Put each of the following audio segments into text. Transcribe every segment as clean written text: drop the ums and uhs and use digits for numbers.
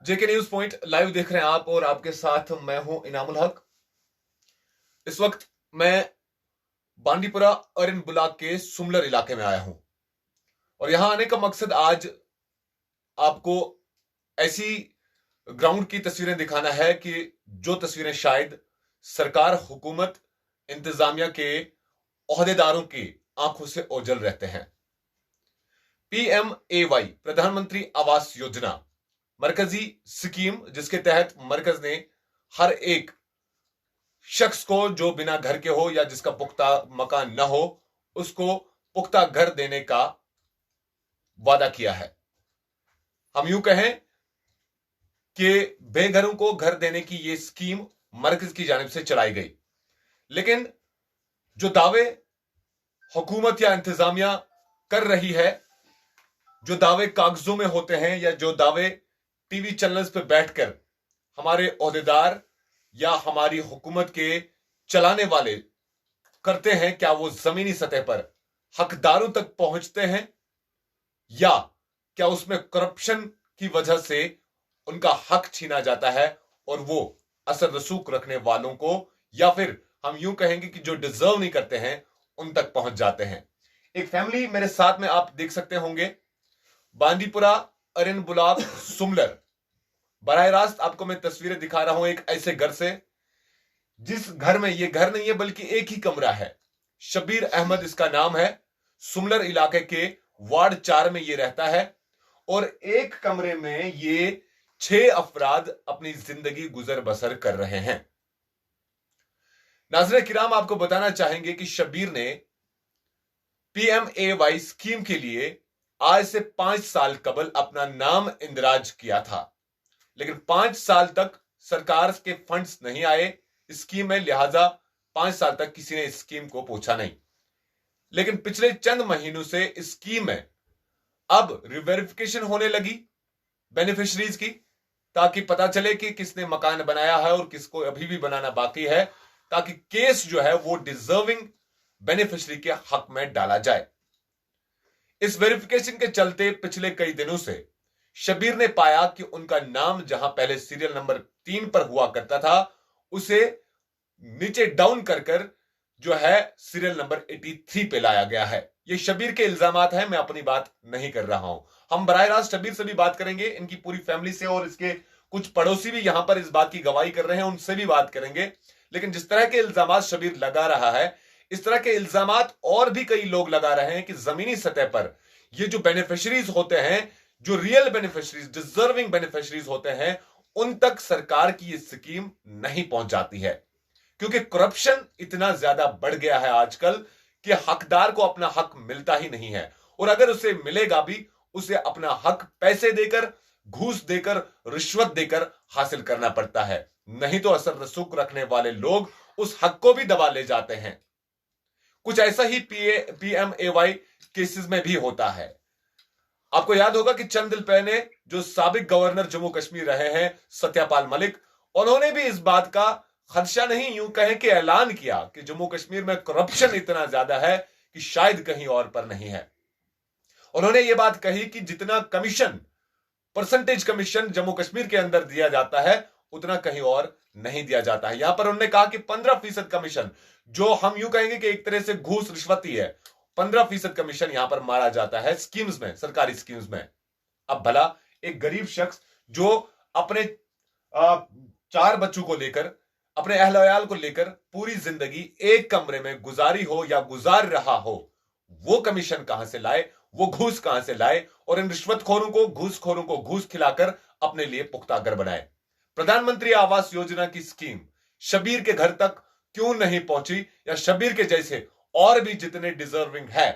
जेके news point live देख रहे हैं आप और आपके साथ मैं हूं इनामुल हक। इस वक्त मैं बांडीपुरा अरिन ब्लॉक के सुमलर इलाके में आया हूं और यहां आने का मकसद आज आपको ऐसी ग्राउंड की तस्वीरें दिखाना है कि जो तस्वीरें शायद सरकार, हुकूमत, इंतजामिया के ओहदेदारों की आंखों से ओझल रहते हैं। PMAY प्रधानमंत्री आवास योजना मरकजी स्कीम, जिसके तहत मरकज ने हर एक शख्स को जो बिना घर के हो या जिसका पुख्ता मकान न हो उसको पुख्ता घर देने का वादा किया है। हम यूं कहें कि बेघरों को घर देने की यह स्कीम मरकज की जानिब से चलाई गई, लेकिन जो दावे हुकूमत या इंतजामिया कर रही है, जो दावे कागजों में होते हैं या जो दावे टीवी चैनल्स पर बैठकर हमारे ओहदेदार या हमारी हुकूमत के चलाने वाले करते हैं, क्या वो जमीनी सतह पर हकदारों तक पहुंचते हैं या क्या उसमें करप्शन की वजह से उनका हक छीना जाता है और वो असर रसूख रखने वालों को या फिर हम यूं कहेंगे कि जो डिजर्व नहीं करते हैं उन तक पहुंच जाते हैं। एक फैमिली मेरे साथ में आप देख सकते होंगे, बांदीपुरा अरिन ब्लॉक सुमलर। बराह रास्त आपको मैं तस्वीरें दिखा रहा हूं एक ऐसे घर से जिस घर में, ये घर नहीं है बल्कि एक ही कमरा है। शबीर अहमद इसका नाम है। सुमलर इलाके के वार्ड 4 में ये रहता है और एक कमरे में ये 6 अफराद अपनी जिंदगी गुजर बसर कर रहे हैं। नाज़रीन किराम, आपको बताना चाहेंगे कि शबीर ने PMAY स्कीम के लिए आज से 5 साल कबल अपना नाम इंदराज किया था, लेकिन 5 साल तक सरकार के फंड्स नहीं आए स्कीम में, लिहाजा 5 साल तक किसी ने इस स्कीम को पूछा नहीं। लेकिन पिछले चंद महीनों से इस स्कीम में अब रिवेरिफिकेशन होने लगी बेनिफिशरीज की, ताकि पता चले कि किसने मकान बनाया है और किसको अभी भी बनाना बाकी है, ताकि केस जो है वो डिजर्विंग बेनिफिशरी के हक में डाला जाए। इस वेरिफिकेशन के चलते पिछले कई दिनों से शबीर ने पाया कि उनका नाम जहां पहले सीरियल नंबर 3 पर हुआ करता था उसे नीचे डाउन कर जो है सीरियल नंबर 83 पे लाया गया है। ये शबीर के इल्जामात हैं, मैं अपनी बात नहीं कर रहा हूं। हम बराह रास्त शबीर से भी बात करेंगे, इनकी पूरी फैमिली से, और इसके कुछ पड़ोसी भी यहां पर इस बात की गवाही कर रहे हैं, उनसे भी बात करेंगे। लेकिन जिस तरह के इल्जामात शबीर लगा रहा है, इस तरह के इल्जामात और भी कई लोग लगा रहे हैं कि जमीनी सतह पर ये जो बेनिफिशरीज होते हैं, जो रियल बेनिफिशरीज, डिजर्विंग बेनिफिशरीज होते हैं, उन तक सरकार की ये स्कीम नहीं पहुंच जाती है, क्योंकि करप्शन इतना ज्यादा बढ़ गया है आजकल कि हकदार को अपना हक मिलता ही नहीं है, और अगर उसे मिलेगा भी उसे अपना हक पैसे देकर, घूस देकर, रिश्वत देकर हासिल करना पड़ता है, नहीं तो असर रसूख रखने वाले लोग उस हक को भी दबा ले जाते हैं। कुछ ऐसा ही PMAY केसेस में भी होता है। आपको याद होगा कि चंद दिन पहले जो साबिक गवर्नर जम्मू कश्मीर रहे हैं सत्यपाल मलिक, उन्होंने भी इस बात का खदशा नहीं, यूं कहें कि ऐलान किया कि जम्मू कश्मीर में करप्शन इतना ज्यादा है कि शायद कहीं और पर नहीं है। उन्होंने ये बात कही कि जितना commission, percentage commission Jammu Kashmir के अंदर दिया जाता है उतना कहीं और नहीं दिया जाता है। यहां पर उन्होंने कहा कि 15% कमीशन, जो हम यूं कहेंगे कि एक तरह से घूस रिश्वती है, 15% कमीशन यहां पर मारा जाता है स्कीम्स में, सरकारी स्कीम्स में। अब भला एक गरीब शख्स जो अपने 4 बच्चों को लेकर, अपने अहल को लेकर पूरी जिंदगी एक कमरे में गुजारी हो या गुजार रहा हो, वो कमीशन कहां से लाए, वो घूस कहां से लाए, और इन रिश्वतखोरों को, घूसखोरों को घूस खिलाकर अपने लिए पुख्ता घर बनाए। प्रधानमंत्री आवास योजना की स्कीम शबीर के घर तक क्यों नहीं पहुंची, या शबीर के जैसे और भी जितने डिजर्विंग है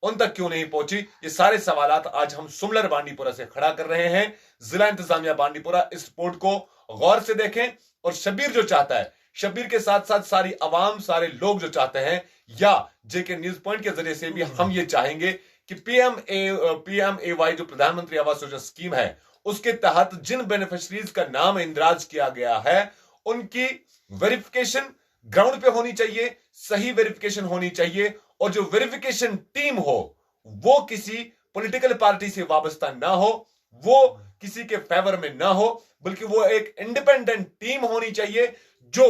उन तक क्यों नहीं पहुंची, ये सारे सवालात आज हम सुमलर बांडीपुरा से खड़ा कर रहे हैं। जिला इंतजामिया बांडीपुरा इस रिपोर्ट को गौर से देखें, और शबीर जो चाहता है, शबीर के साथ साथ सारी अवाम, सारे लोग जो चाहते हैं, या जेके न्यूज पॉइंट के जरिए से भी हम ये चाहेंगे कि PMAY जो प्रधानमंत्री आवास योजना स्कीम है उसके तहत जिन बेनिफिशरीज का नाम इंदराज किया गया है उनकी वेरिफिकेशन ग्राउंड पे होनी चाहिए, सही वेरिफिकेशन होनी चाहिए, और जो वेरिफिकेशन टीम हो वो किसी पॉलिटिकल पार्टी से वाबस्ता ना हो, वो किसी के फेवर में ना हो, बल्कि वो एक इंडिपेंडेंट टीम होनी चाहिए जो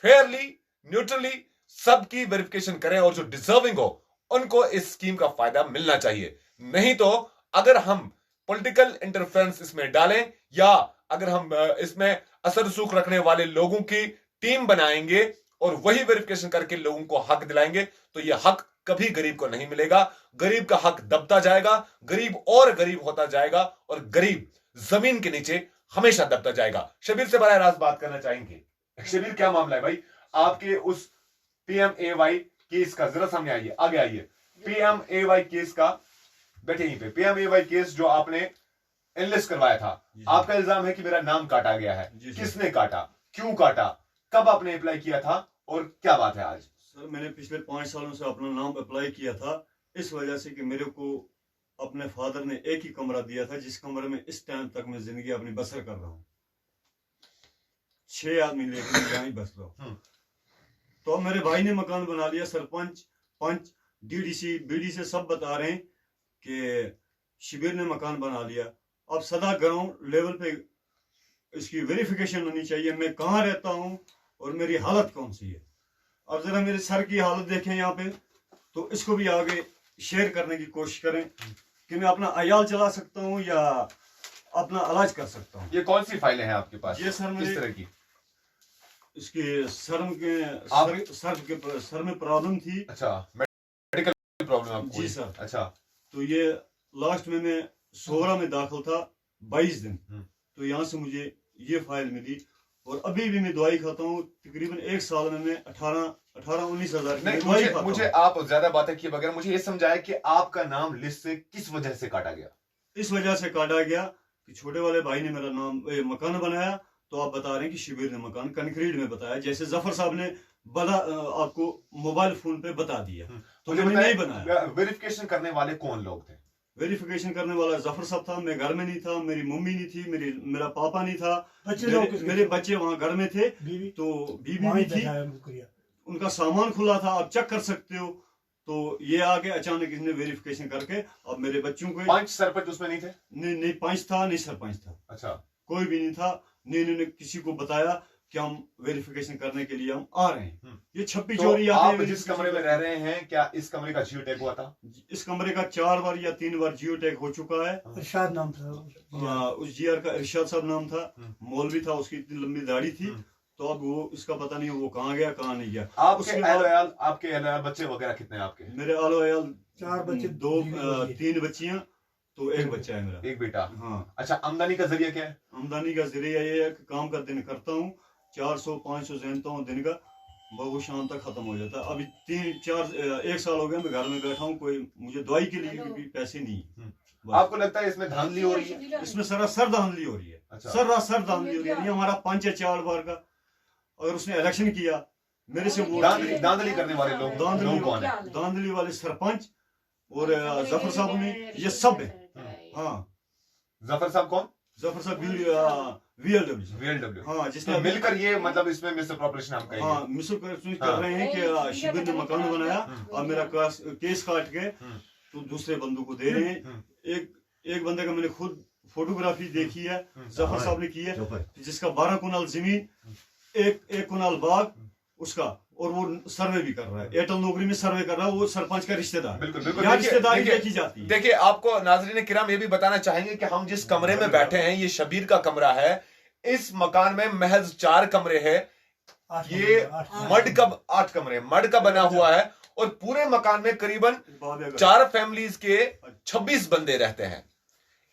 फेयरली, न्यूट्रली सबकी वेरिफिकेशन करे और जो डिजर्विंग हो उनको इस स्कीम का फायदा मिलना चाहिए। नहीं तो अगर हम पॉलिटिकल इंटरफेरेंस इसमें डालें या अगर हम इसमें असर रसूख रखने वाले लोगों की टीम बनाएंगे और वही वेरिफिकेशन करके लोगों को हक दिलाएंगे, तो यह हक कभी गरीब को नहीं मिलेगा। गरीब का हक दबता जाएगा, गरीब और गरीब होता जाएगा और गरीब जमीन के नीचे हमेशा दबता जाएगा। शबीर से बराह रास्त बात करना चाहेंगे। शबीर, क्या मामला है भाई? आपके उस पीएमएवाई केस का, जरा सामने आइए, आगे आइए। पीएमएवाई केस का, बैठे यहीं पे। पीएमएवाई केस जो आपने एनलिस्ट करवाया था, आपका इल्जाम है कि मेरा नाम काटा गया है। किसने काटा, क्यों काटा, कब आपने अप्लाई किया था और क्या बात है आज? सर, मैंने पिछले 5 सालों से अपना नाम अप्लाई किया था, इस वजह से कि मेरे को अपने फादर ने एक ही कमरा दिया था, जिस कमरे में इस टाइम तक मैं जिंदगी अपनी बसर कर रहा हूँ। 6 आदमी लेकर मैं यहाँ ही बस रहा हूँ। तो अब मेरे भाई ने मकान बना लिया। सरपंच, पंच, डीडीसी, बीडीसी सब बता रहे हैं कि शिबिर ने मकान बना लिया। अब सदा ग्राउंड लेवल पे इसकी वेरिफिकेशन होनी चाहिए, मैं कहाँ रहता हूँ और मेरी हालत कौन सी है। अब जरा मेरे सर की हालत देखें यहाँ पे, तो इसको भी आगे शेयर करने की कोशिश करें कि मैं अपना अयाल चला सकता हूँ या अपना इलाज कर सकता हूँ। ये कौन सी फाइलें हैं आपके पास? ये सर किस तरह की? इसके सर में प्रॉब्लम थी। अच्छा, मेडिकल प्रॉब्लम आपको? जी सर। अच्छा, तो ये लास्ट में मैं 16 में दाखिल था, 22 दिन। तो यहाँ से मुझे ये फाइल मिली और अभी भी मैं दवाई खाता हूँ। तकरीबन 1 साल में मैं 18-19 हजार की दवाई खाता हूँ। मुझे आप ज्यादा बातें किए बगैर मुझे ये समझाया कि आपका नाम लिस्ट से किस वजह से काटा गया? इस वजह से काटा गया कि छोटे वाले भाई ने मेरा नाम मकान बनाया, तो आप बता रहे हैं कि शिबिर ने मकान कंक्रीट में बताया, जैसे जफर साहब ने आपको मोबाइल फोन पे बता दिया। तो मैंने नहीं बनाया। वेरिफिकेशन करने वाले कौन लोग थे? वेरिफिकेशन करने वाला जफर साहब था, मैं घर में नहीं था, मेरी मम्मी नहीं थी, मेरा पापा नहीं था, मेरे बच्चे वहाँ घर में थे, तो बीबी भी थी, उनका सामान खुला था, आप चेक कर सकते हो। तो ये आगे अचानक इसने वेरिफिकेशन करके अब मेरे बच्चों को। 5 सरपंच उसमें नहीं थे? नहीं 5 था, नहीं सरपंच था। अच्छा, कोई भी नहीं था। नहीं, इन्होंने किसी को बताया कि हम वेरिफिकेशन करने के लिए हम आ रहे हैं। ये छप्पी चोरी तो आप जिस कमरे में रह रहे हैं, क्या इस कमरे का जियो टैग हुआ था? इस कमरे का 4 बार या 3 बार जियो टैग हो चुका है। इरशाद नाम था उस जीआर का, इरशाद साहब नाम था, मौलवी था, उसकी इतनी लंबी दाढ़ी थी। तो अब वो इसका पता नहीं वो कहाँ गया कहाँ नहीं गया। आपके बच्चे वगैरह कितने हैं आपके? मेरे आलो अयाल 4 बच्चे, 3 बच्चियां, तो 1 बच्चा है मेरा, 1 बेटा। हाँ। अच्छा, आमदनी का जरिया क्या है? आमदनी का जरिया ये है कि काम का दिन करता हूँ, 400-500 जानता हूँ दिन का, वो शाम तक खत्म हो जाता है। अभी 1 साल हो गया मैं घर में बैठा हूँ, कोई मुझे दवाई के लिए भी पैसे नहीं। आपको लगता है इसमें धांधली हो रही है? इसमें सरासर धांधली हो रही है। अच्छा। सरासर धांधली हो रही है। हमारा 5 या 4 बार का, अगर उसने इलेक्शन किया मेरे से वोट, धांधली करने वाले लोग कौन है? धांधली वाले सरपंच और जफर साहब ने, ये सब है। हाँ, जफर साहब कौन? जफर साहब VLW। हाँ, जिसने मिलकर ये मतलब इसमें मिसअप्रोप्रिएशन हम कहेंगे। हाँ, मिसअप्रोप्रिएशन कर रहे हैं कि शिबिर ने मकान बनाया और मेरा केस काट के तो दूसरे बंदों को दे रहे हैं। एक बंदे का मैंने खुद फोटोग्राफी देखी है, जफर साहब ने की है, जिसका 12 कुनाल जमीन, एक कुनाल बाग उसका, और वो सर्वे भी कर रहा है, एयरटेल नौकरी में सर्वे कर रहा है, वो सरपंच का रिश्तेदार। बिल्कुल रिश्तेदारी देखी जाती है। देखिए, आपको नाज़रीन किराम ये भी बताना चाहेंगे कि हम जिस कमरे में बैठे हैं ये शबीर का कमरा है। इस मकान में महज 4 कमरे हैं। ये मड का 8 कमरे मड का बना हुआ है और पूरे मकान में करीबन 4 फैमिलीज के 26 बंदे रहते हैं।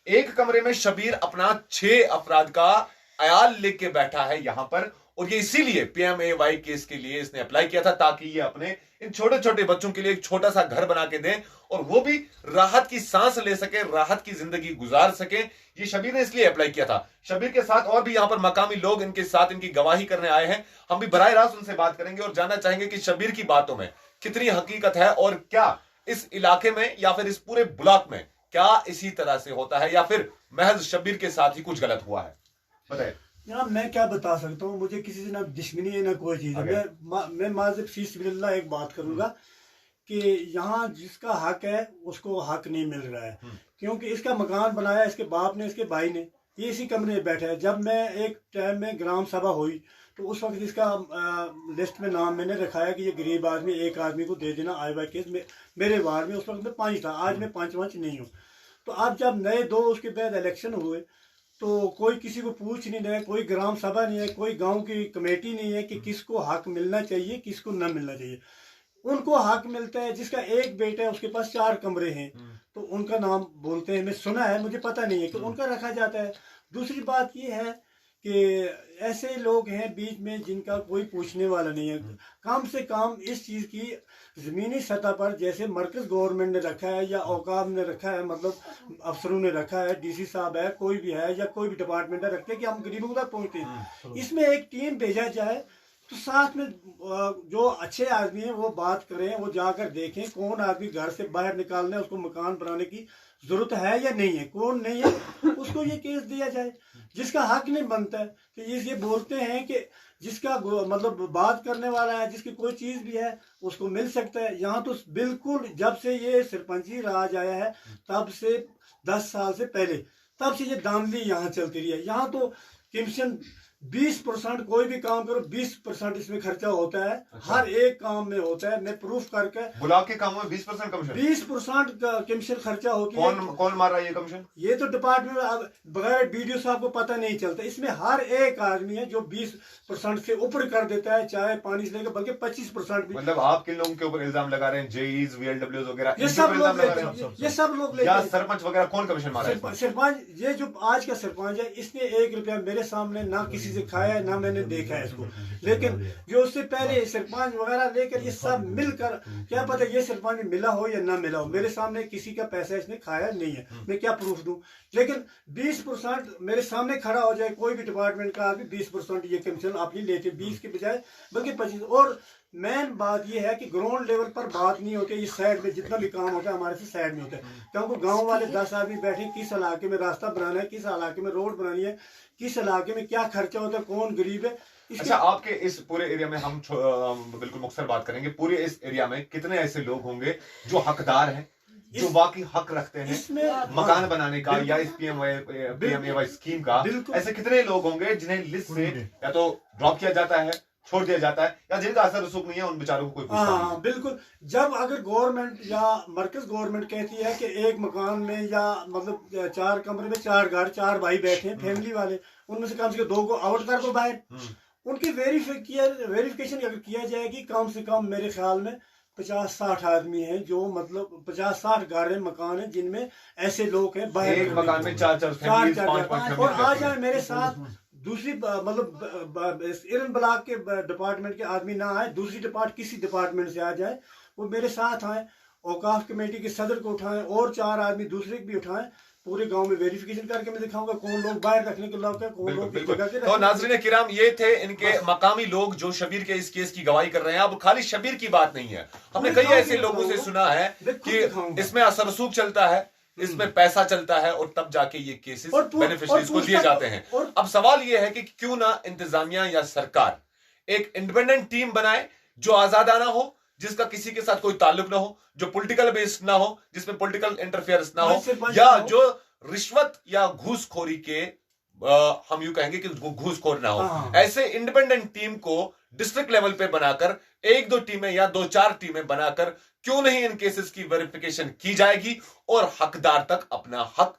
एक कमरे में शबीर अपना 6 अफराद का अयाल लेके बैठा है यहां पर, और ये इसीलिए पीएमएवाई केस के लिए इसने अप्लाई किया था ताकि ये अपने इन छोटे छोटे बच्चों के लिए एक छोटा सा घर बना के दें और वो भी राहत की सांस ले सके, राहत की जिंदगी गुजार सके। ये शबीर ने इसलिए अप्लाई किया था। शबीर के साथ और भी यहां पर मकामी लोग इनके साथ इनकी गवाही करने आए हैं। हम भी बराह रास्त उनसे बात करेंगे और जानना चाहेंगे कि शबीर की बातों में कितनी हकीकत है और क्या इस इलाके में या फिर इस पूरे ब्लॉक में क्या इसी तरह से होता है या फिर महज शबीर के साथ ही कुछ गलत हुआ है। बताइए जनाब, मैं क्या बता सकता हूँ, मुझे किसी से ना दुश्मनी है ना कोई चीज़ है। मैं माज़िब फीस बिल्लाह एक बात करूँगा कि यहाँ जिसका हक है उसको हक नहीं मिल रहा है, क्योंकि इसका मकान बनाया इसके बाप ने, इसके भाई ने, ये इसी कमरे में बैठा है। जब मैं एक टाइम में ग्राम सभा हुई तो उस वक्त इसका लिस्ट में नाम मैंने रखाया कि ये गरीब आदमी, एक आदमी को दे देना आई वाई केस में। मेरे वार्ड में उस वक्त में 5 था, आज मैं 5 नहीं हूँ। तो अब जब नए 2 उसके बाद इलेक्शन हुए तो कोई किसी को पूछ नहीं रहा है, कोई ग्राम सभा नहीं है, कोई गांव की कमेटी नहीं है कि किसको हक मिलना चाहिए किसको न मिलना चाहिए। उनको हक मिलता है जिसका एक बेटा है उसके पास 4 कमरे हैं, तो उनका नाम बोलते हैं, मैं सुना है, मुझे पता नहीं है कि उनका रखा जाता है। दूसरी बात ये है कि ऐसे लोग हैं बीच में जिनका कोई पूछने वाला नहीं है। कम से कम इस चीज़ की ज़मीनी सतह पर जैसे मरकज़ गवर्नमेंट ने रखा है या औकाफ ने रखा है, मतलब अफसरों ने रखा है, डीसी साहब है, कोई भी है या कोई भी डिपार्टमेंट है, रखते हैं कि हम गरीबों तक पहुँचते हैं। इसमें एक टीम भेजा जाए तो साथ में जो अच्छे आदमी हैं वो बात करें, वो जाकर देखें कौन आदमी घर से बाहर निकालना है, उसको मकान बनाने की जरूरत है या नहीं है, कौन नहीं है उसको ये केस दिया जाए। जिसका हक नहीं बनता है कि ये बोलते हैं कि जिसका मतलब बात करने वाला है, जिसकी कोई चीज़ भी है उसको मिल सकता है। यहाँ तो बिल्कुल जब से ये सरपंची राज आया है तब से 10 साल से पहले तब से ये दामली यहाँ चलती रही है। यहाँ तो कमीशन 20% कोई भी काम करो 20% इसमें खर्चा होता है। अच्छा। हर एक काम में होता है, मैं प्रूफ करके ब्लॉक के कामों में 20% कमीशन 20% कमीशन खर्चा होती है। कौन मार रहा है ये कमीशन? ये तो डिपार्टमेंट बगैर बीडीओ साहब को पता नहीं चलता। इसमें हर एक आदमी है जो 20% से ऊपर कर देता है, चाहे पानी से लेकर बल्कि 25% भी। मतलब आप किन लोगों के ऊपर इल्जाम लगा रहे हैं? जेईज, वीएलडब्ल्यूज वगैरह, ये सब लोग लेते हैं, ये सब लोग लेते हैं। सरपंच वगैरह कौन कमीशन मार रहा है? सरपंच, ये जो आज का सरपंच है इसने 1 रुपया मेरे सामने ना किसी से खाया है ना मैंने देखा है इसको, लेकिन जो उससे पहले सरपंच वगैरह लेकर ये सब मिलकर, क्या पता ये सरपंच मिला हो या ना मिला हो, मेरे सामने किसी का पैसा इसने खाया नहीं है, मैं क्या प्रूफ दूं। लेकिन 20% मेरे सामने खड़ा हो जाए कोई भी डिपार्टमेंट का आदमी 20% ये कमीशन अपनी लेते, 20 के बजाय बल्कि 25। और मेन बात ये है कि ग्राउंड लेवल पर बात नहीं होती, ये साइड में जितना भी काम होता है हमारे से साइड में होता है, क्योंकि गांव वाले 10 आदमी बैठे किस इलाके में रास्ता बनाना है, किस इलाके में रोड बनानी है, किस इलाके में क्या खर्चा होता है, कौन गरीब है। अच्छा, आपके इस पूरे एरिया में हम बिल्कुल मुख्तसर बात करेंगे, पूरे इस एरिया में कितने ऐसे लोग होंगे जो हकदार हैं, जो वाकई हक रखते हैं मकान बनाने का या इस पीएमएवाई स्कीम का? ऐसे कितने लोग होंगे जिन्हें लिस्ट से या तो ड्रॉप किया जाता है, छोड़ दिया जाता है, या जिनका असर रसूख नहीं है, उन बेचारों को कोई पूछता नहीं? हाँ बिल्कुल। जब अगर गवर्नमेंट या मरकज गवर्नमेंट कहती है कि एक मकान में या मतलब 4 कमरे में 4 घर 4 भाई बैठे हैं फैमिली वाले, उनमें से कम 2 को आउट कर दो बाहर, उनकी वेरिफिकेशन अगर किया जाएगी, कम से कम मेरे ख्याल में 50-60 आदमी हैं जो मतलब 50-60 घर मकान है जिनमें ऐसे लोग हैं बाहर, एक मकान में 4 और आ जाए मेरे साथ। दूसरी मतलब इरन ब्लॉक के डिपार्टमेंट के आदमी ना आए, दूसरी किसी डिपार्टमेंट से आ जाए, वो मेरे साथ आए, औकाफ कमेटी के सदर को उठाएं और 4 आदमी दूसरे भी उठाएं, पूरे गांव में वेरिफिकेशन करके मैं दिखाऊंगा कौन लोग बाहर रखने के लोग हैं, कौन लोग जगह के। तो नाज़रीन किराम, ये थे इनके मकामी लोग जो शबीर के इस केस की गवाही कर रहे हैं। अब खाली शबीर की बात नहीं है, हमने कई ऐसे लोगों से सुना है कि इसमें असर रसूख चलता है, इसमें पैसा चलता है और तब जाके ये केसेस बेनिफिशरीज को दिए जाते हैं। अब सवाल ये है कि क्यों ना इंतजामिया या सरकार एक इंडिपेंडेंट टीम बनाए जो आजादाना हो, जिसका किसी के साथ कोई ताल्लुक ना हो, जो पॉलिटिकल बेस्ड ना हो, जिसमें पॉलिटिकल इंटरफेरेंस ना हो, या जो रिश्वत या घूसखोरी के हम यूं कहेंगे कि घूसखोर ना हो। ऐसे इंडिपेंडेंट टीम को डिस्ट्रिक्ट लेवल पे बनाकर 1-2 टीमें या 2-4 टीमें बनाकर क्यों नहीं इन केसेस की वेरिफिकेशन की जाएगी और हकदार तक अपना हक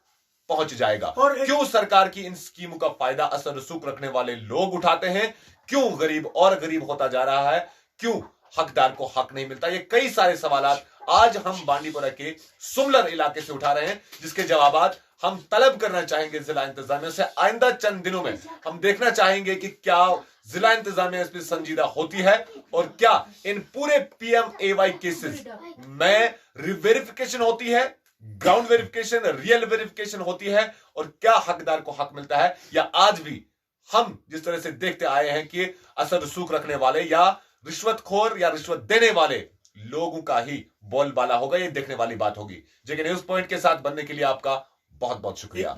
पहुंच जाएगा। और क्यों सरकार की इन स्कीमों का फायदा असर रसूख रखने वाले लोग उठाते हैं, क्यों गरीब और गरीब होता जा रहा है, क्यों हकदार को हक नहीं मिलता। ये कई सारे सवालात आज हम बांडीपुरा के सुमलर इलाके से उठा रहे हैं, जिसके जवाबात हम तलब करना चाहेंगे जिला इंतजामिया से। आइंदा चंद दिनों में हम देखना चाहेंगे कि क्या जिला इंतजामिया इस पर संजीदा होती है और क्या इन पूरे पीएमएवाई केसेस में वेरिफिकेशन होती है, ग्राउंड वेरिफिकेशन, रियल वेरिफिकेशन होती है, और क्या हकदार को हक मिलता है, या आज भी हम जिस तरह से देखते आए हैं कि असर रसूख रखने वाले या रिश्वतखोर या रिश्वत देने वाले लोगों का ही बोलबाला होगा। ये देखने वाली बात होगी। जेके न्यूज पॉइंट के साथ बनने के लिए आपका बहुत बहुत शुक्रिया।